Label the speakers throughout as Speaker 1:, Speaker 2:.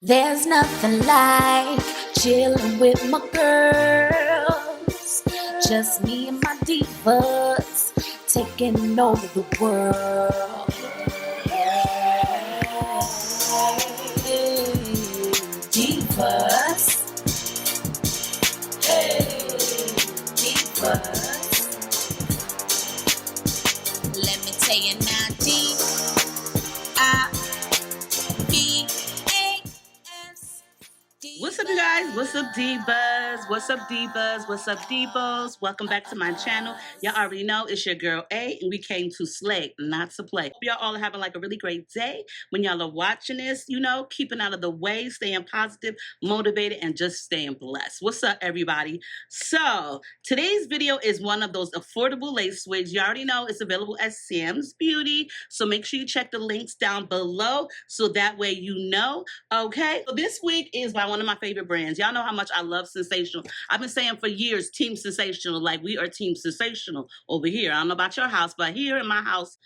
Speaker 1: There's nothing like chilling with my girls. Just me and my divas taking over the world. Divas. Hey, divas. Let me tell you now,
Speaker 2: What's up, you guys? What's up, divas? What's up, divas? What's up, divos? Welcome back to my channel. Y'all already know it's your girl A, and we came to slay, not to play. Hope y'all all are having like a really great day when y'all are watching this, you know, keeping out of the way, staying positive, motivated, and just staying blessed. What's up, everybody? So today's video is one of those affordable lace wigs. You already know it's available at Sam's Beauty, so make sure you check the links down below so that way you know. Okay, so this wig is by one of my favorite brands. Y'all know how much I love Sensational. I've been saying for years, Team Sensational, like we are Team Sensational over here. I don't know about your house, but here in my house,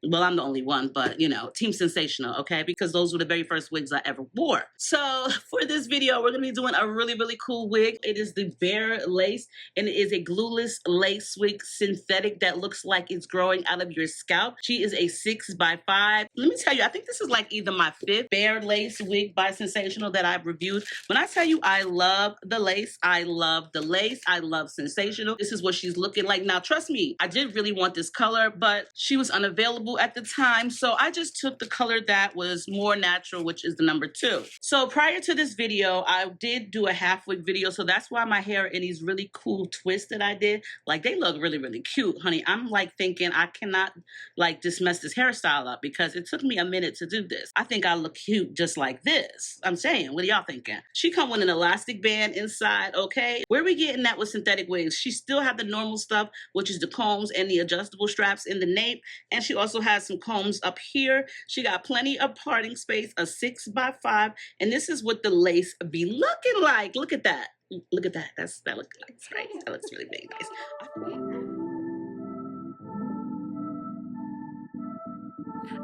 Speaker 2: well, I'm the only one, but you know, Team Sensational, okay? Because those were the very first wigs I ever wore. So for this video, we're gonna be doing a really, really cool wig. It is the BareLace, and it is a glueless lace wig synthetic that looks like it's growing out of your scalp. She is a 6x5. Let me tell you, I think this is like either my 5th BareLace wig by Sensational that I've reviewed. When I tell you I love the lace, I love the lace, I love Sensational. This is what she's looking like. Now, trust me, I did really want this color, but she was unavailable at the time, so I just took the color that was more natural, which is the number 2. So prior to this video, I did do a half wig video, so that's why my hair in these really cool twists that I did, like they look really, really cute, honey. I'm like thinking I cannot like just mess this hairstyle up because it took me a minute to do this. I think I look cute just like this. I'm saying, what are y'all thinking? She come with an elastic band inside, okay? Where we getting that with synthetic wigs? She still have the normal stuff, which is the combs and the adjustable straps in the nape, and she also has some combs up here. She got plenty of parting space, a 6x5, and this is what the lace be looking like. Look at that. Look at that. That looks nice, right? That looks really, really nice.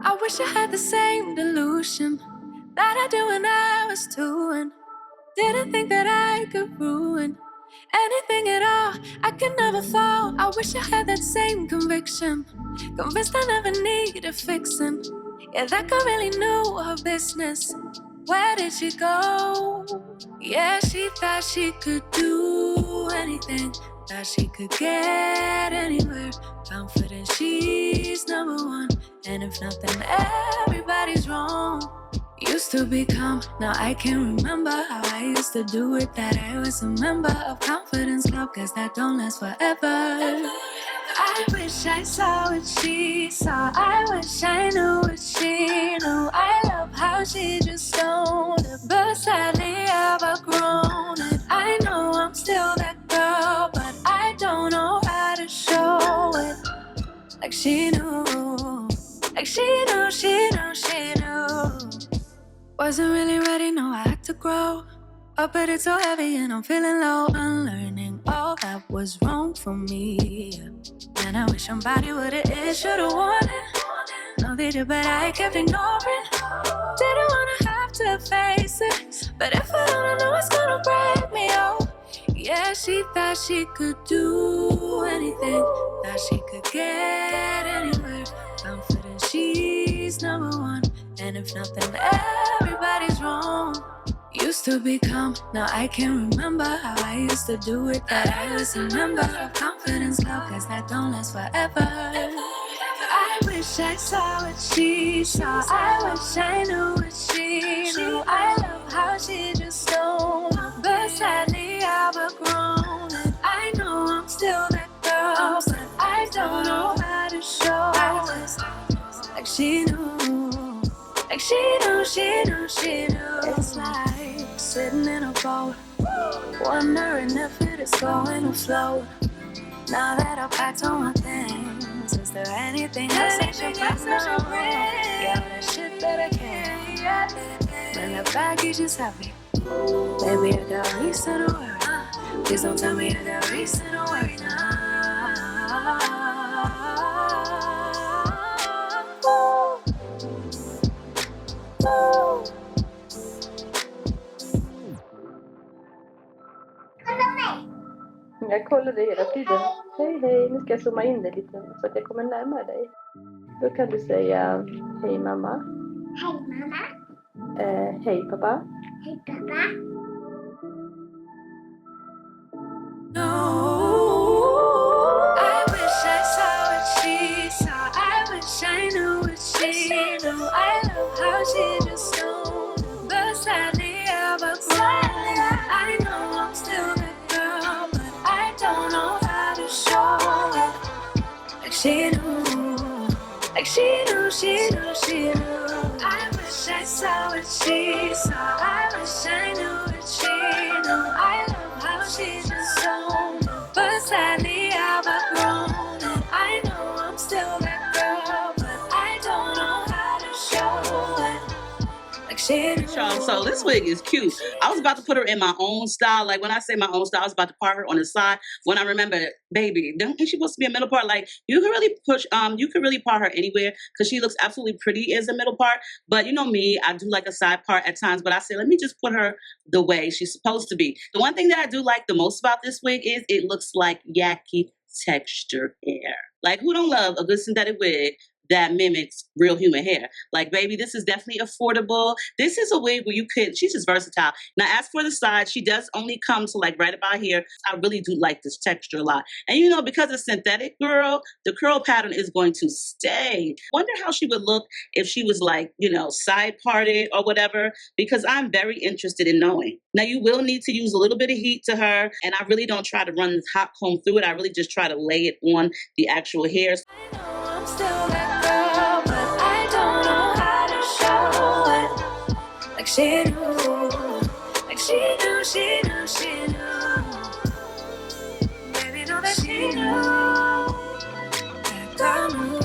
Speaker 1: I wish I had the same delusion that I do when I was 2 and didn't think that I could ruin anything at all. I could never fall. I wish I had that same conviction, convinced I never needed fixing. Yeah, that girl really knew her business. Where did she go? Yeah, she thought she could do anything, thought she could get anywhere. Confident she's number 1, and if nothing, everybody's wrong. Used to be calm, now I can't remember how I used to do it. That I was a member of Confidence Club, cause that don't last forever. I wish I saw what she saw, I wish I knew what she knew. I love how she just owned it, but sadly I've outgrown it. I know I'm still that girl, but I don't know how to show it. Like she knew, like she knew, she knew, she knew. Wasn't really ready, no, I had to grow up, but it's so heavy and I'm feeling low. Unlearning all that was wrong for me, and I wish somebody would've should've warned it. No, they did, but I kept ignoring. Didn't wanna have to face it, but if I don't know, it's gonna break me, oh. Yeah, she thought she could do anything, thought she could get anywhere. Confident she's number 1, and if nothing, everybody's wrong. Used to be calm, now I can't remember how I used to do it. That I was a member of Confidence Club, cause that don't last forever. I wish I saw what she saw, I wish I knew what she knew. I love how she just stole, but sadly I've outgrown it. I know I'm still that girl, but I don't know how to show it. Like she knew, like she knew, she knew, she knew. It's like sitting in a boat, wondering if it is going to float. Now that I've packed all my things, is there anything else I should bring? Yeah, that shit that I can. When the baggage is heavy, baby, I got reason to worry. Please don't tell me I got reason to worry now. Jag kollar dig hela tiden. Hej, hej. Nu ska jag zooma in dig lite så att jag kommer närmare dig. Då kan du säga hej mamma.
Speaker 3: Hej mamma.
Speaker 1: Hej pappa.
Speaker 3: Hej pappa.
Speaker 1: No, I wish I saw what she saw. I wish I knew what she knew. I love how she just knew. But sadly I've outgrown. I know I'm still that girl, but I don't know how to show it. Like she knew, like she knew, she knew, she knew. I wish I saw what she saw. I wish I knew what she knew. I love how she just so. But sadly I've outgrown it. I know I'm still that girl, but I don't know how to show it. Like she knew.
Speaker 2: So this wig is cute. I was about to put her in my own style. Like when I say my own style, I was about to part her on the side. When I remember, baby, ain't she supposed to be a middle part? Like you can really push, you can really part her anywhere because she looks absolutely pretty as a middle part. But you know me, I do like a side part at times. But I say, let me just put her the way she's supposed to be. The one thing that I do like the most about this wig is it looks like Yaki texture hair. Like who don't love a good synthetic wig that mimics real human hair? Like, baby, this is definitely affordable. This is a wig where you could, she's just versatile. Now, as for the side, she does only come to like right about here. I really do like this texture a lot. And you know, because it's synthetic, girl, the curl pattern is going to stay. Wonder how she would look if she was like, you know, side parted or whatever, because I'm very interested in knowing. Now, you will need to use a little bit of heat to her, and I really don't try to run this hot comb through it. I really just try to lay it on the actual hairs.
Speaker 1: I know I'm still that girl, but I don't know how to show it. Like she knew, like she knew, she knew, she knew. Baby, know that she knew. That girl knew.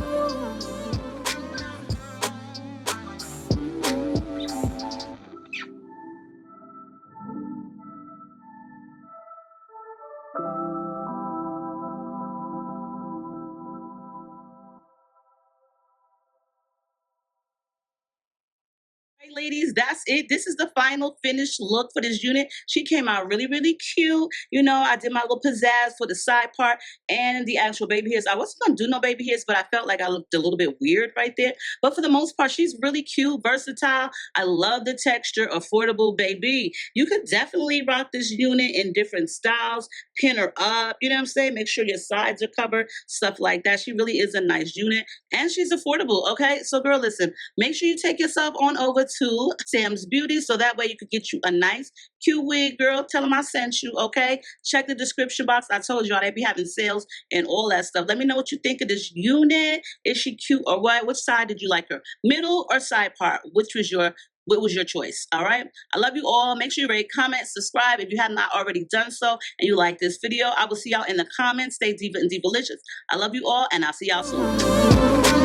Speaker 2: Hey ladies, that's it. This is the final finished look for this unit. She came out really, really cute. You know, I did my little pizzazz for the side part and the actual baby hairs. I wasn't gonna do no baby hairs, but I felt like I looked a little bit weird right there. But for the most part, she's really cute, versatile. I love the texture, affordable, baby. You could definitely rock this unit in different styles, pin her up, you know what I'm saying? Make sure your sides are covered, stuff like that. She really is a nice unit and she's affordable, okay? So girl, listen, make sure you take yourself on over to Sam's Beauty so that way you could get you a nice cute wig, girl. Tell them I sent you, okay? Check the description box. I told y'all they be having sales and all that stuff. Let me know what you think of this unit. Is she cute or what? Which side did you like her? Middle or side part? What was your choice? All right. I love you all. Make sure you rate, comment, subscribe if you have not already done so and you like this video. I will see y'all in the comments. Stay diva and divalicious. I love you all and I'll see y'all soon.